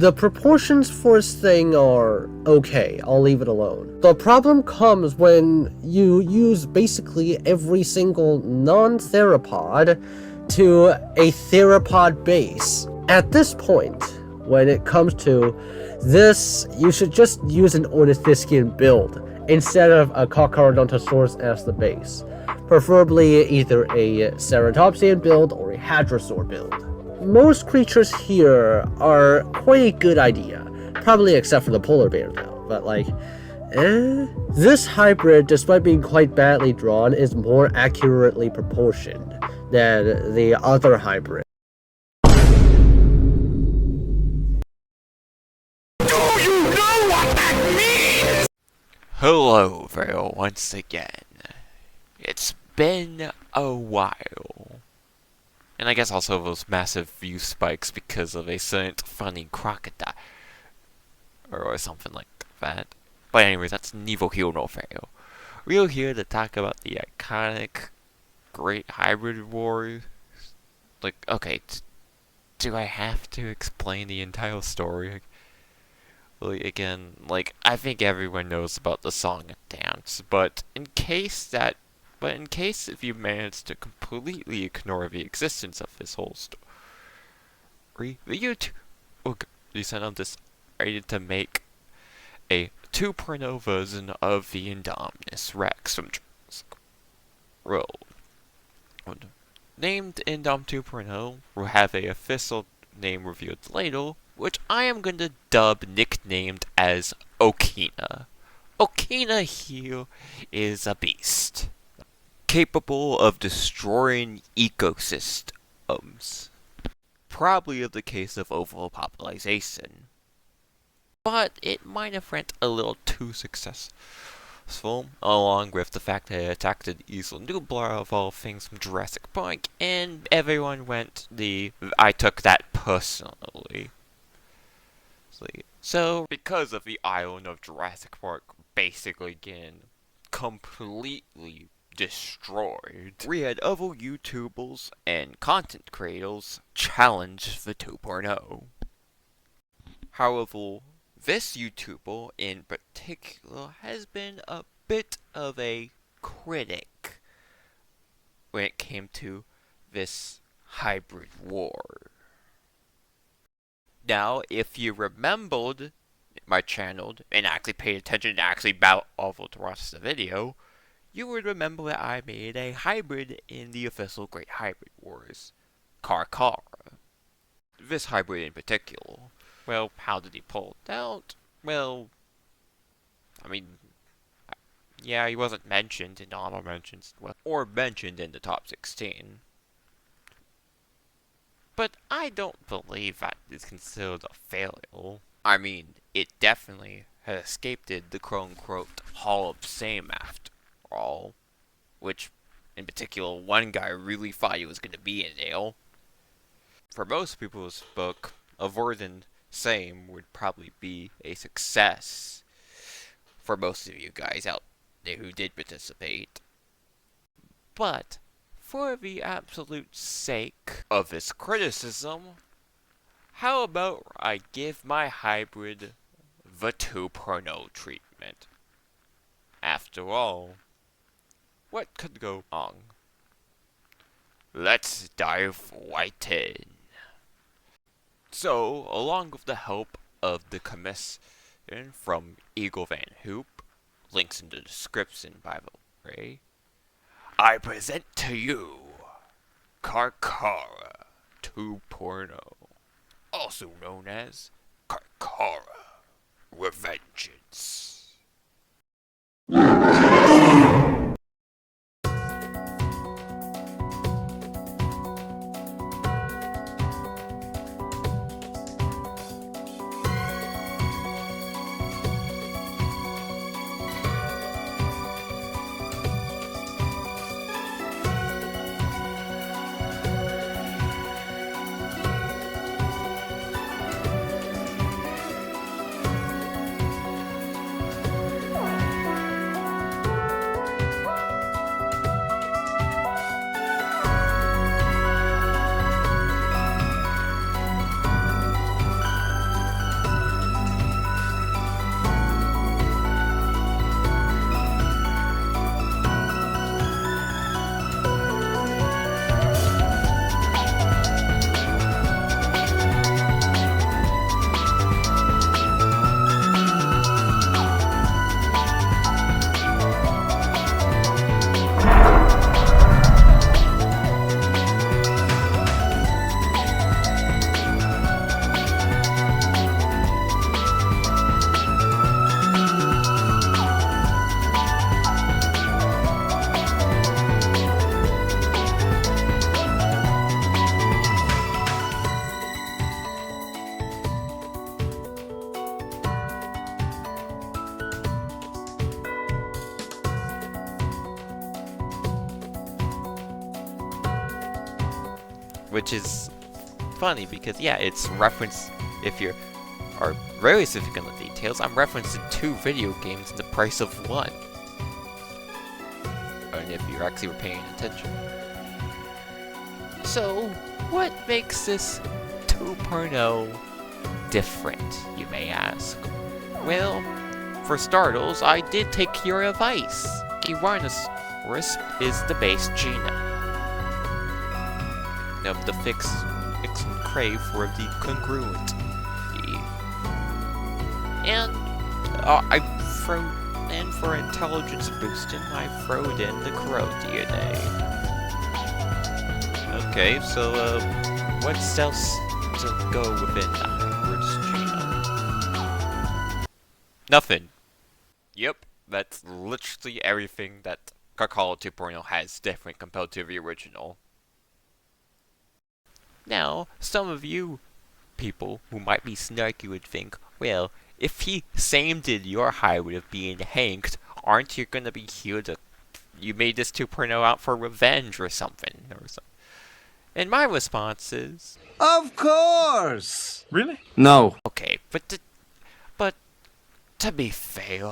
The proportions for this thing are okay, I'll leave it alone. The problem comes when you use basically every single non-theropod to a theropod base. At this point, when it comes to this, you should just use an Ornithischian build instead of a Carcharodontosaurus as the base. Preferably either a Ceratopsian build or a Hadrosaur build. Most creatures here are quite a good idea, probably except for the polar bear though, but this hybrid, despite being quite badly drawn, is more accurately proportioned than the other hybrid. Do you know what that means? Hello there once again. It's been a while. And I guess also those massive view spikes because of a certain funny crocodile. Or something like that. But anyways, that's neither here nor there. We're here to talk about the iconic Great Hybrid Wars. Like, okay, do I have to explain the entire story? Like, again, like, I think everyone knows about the song and dance, but in case if you manage to completely ignore the existence of this whole story, the YouTube channel decided to make a 2.0 version of the Indominus Rex from Jurassic World. Named Indom 2.0, will have a official name revealed later, which I am going to dub nicknamed as Okina. Okina here is a beast, capable of destroying ecosystems. Probably of the case of overpopulation. But it might have went a little too successful, along with the fact that it attacked the Isla Nublar of all things from Jurassic Park, and everyone went I took that personally. So, because of the island of Jurassic Park basically getting completely destroyed, we had other YouTubers and content creators challenge the 2.0. However, this YouTuber in particular has been a bit of a critic when it came to this hybrid war. Now, if you remembered my channel and actually paid attention and actually bothered to watch the video, you would remember that I made a hybrid in the official Great Hybrid Wars, Carchara. This hybrid in particular. Well, how did he pull it out? Well, I mean, yeah, he wasn't mentioned in honorable mentions, or mentioned in the top 16. But I don't believe that is considered a failure. I mean, it definitely has escaped the quote-unquote Hall of Fame after all. Which, in particular, one guy really thought he was going to be in there. For most people's book, avoiding same would probably be a success for most of you guys out there who did participate. But for the absolute sake of this criticism, how about I give my hybrid the 2.0 treatment? After all, what could go wrong? Let's dive right in. So, along with the help of the commission from Eagle Van Hoop, links in the description by the way, I present to you Carchara 2.0, also known as Carchara Revengeance. which is funny because, yeah, it's referenced, if you are very specific on the details, I'm referencing 2 video games in the price of 1. And if you actually were paying attention. So, what makes this 2.0 different, you may ask? Well, for starters, I did take your advice. Tyrannosaurus is the base genome of the fix and crave for the congruent. And and for intelligence boosting, I throwed in the crow DNA. Okay, so what else to go within the hybrid's genome? Nothing. Yep, that's literally everything that Carchara 2.0 has different compared to the original. Now, some of you people who might be snarky would think, well, if he same did your hybrid of being hanked, aren't you gonna be here to... You made this 2.0 out for revenge or something, And my response is... Of course! Really? No. Okay, but to be fair,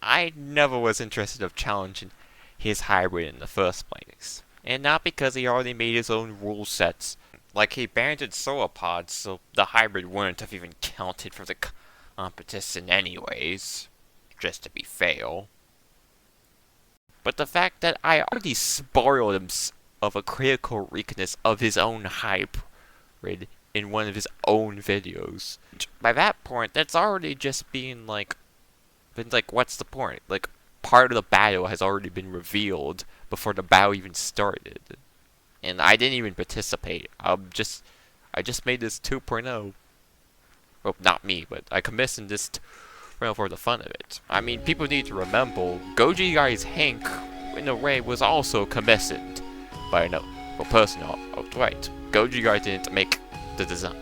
I never was interested of challenging his hybrid in the first place. And not because he already made his own rule sets. Like, he abandoned sauropods, so the hybrid wouldn't have even counted for the competition anyways. Just to be fair. But the fact that I already spoiled him of a critical weakness of his own hybrid in one of his own videos. By that point, that's already just been like, what's the point? Like, part of the battle has already been revealed before the battle even started. And I didn't even participate. I just made this 2.0. Well, not me, but I commissioned this for the fun of it. I mean, people need to remember, Goji guy's Hank, in a way, was also commissioned by another person outright. Goji guy didn't make the design.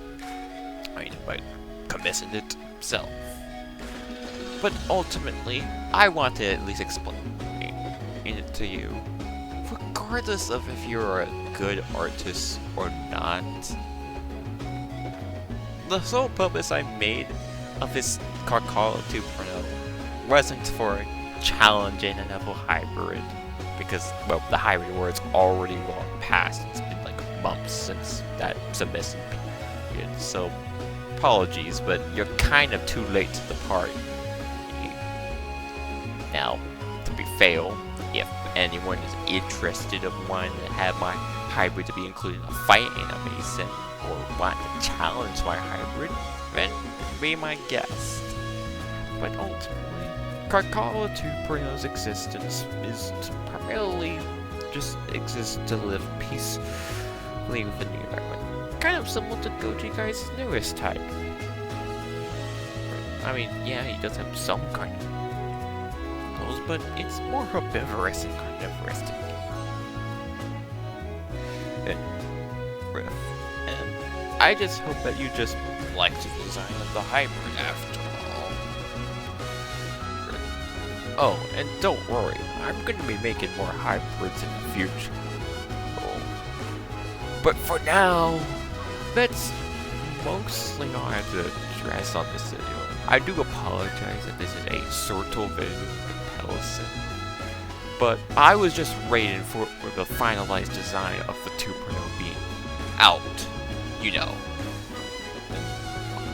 I mean, but commissioned it himself. But ultimately, I want to at least explain it to you. Regardless of if you're a good artist or not, the sole purpose I made of this Carchara 2.0 wasn't for challenging another hybrid, because, well, the hybrid word's already long past. It's been like months since that submission period, so apologies, but you're kind of too late to the party. Now, to be fair, if anyone is interested in wanting to have my hybrid to be included in a fight animation, or want to challenge my hybrid, then be my guest. But ultimately, Carchara 2.0's existence is to primarily just exist to live peacefully within the environment. Kind of similar to Goji guy's newest type. I mean, yeah, he does have some kind of those, but it's more herbivorous and carnivorous to me. And I just hope that you just like the design of the hybrid after all. Oh, and don't worry, I'm going to be making more hybrids in the future. Oh. But for now, that's mostly all I have to address on this video. I do apologize that this is a sort of video comparison, but I was just waiting for the finalized design of the 2.0 being out, you know. And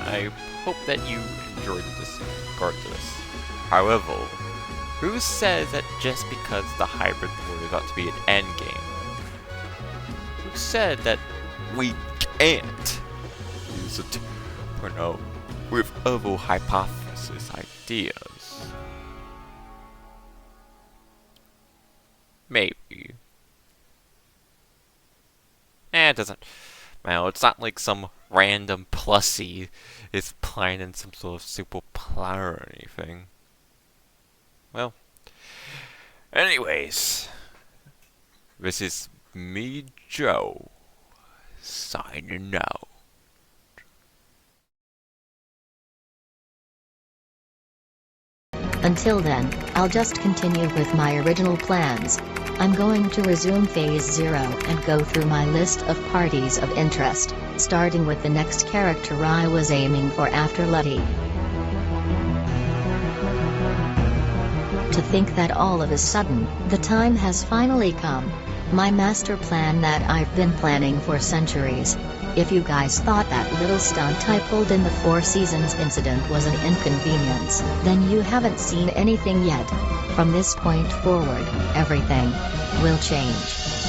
I hope that you enjoyed this regardless. However, who says that just because the hybrid mode is about to be an endgame? Who said that we can't use the 2.0 with other hypothesis ideas? Maybe. It doesn't. Well, it's not like some random plussy is planning some sort of super plan or anything. Well, anyways, this is me, Joe, signing out. Until then, I'll just continue with my original plans. I'm going to resume Phase 0 and go through my list of parties of interest, starting with the next character I was aiming for after Letty. To think that all of a sudden, the time has finally come. My master plan that I've been planning for centuries. If you guys thought that little stunt I pulled in the Four Seasons incident was an inconvenience, then you haven't seen anything yet. From this point forward, everything will change.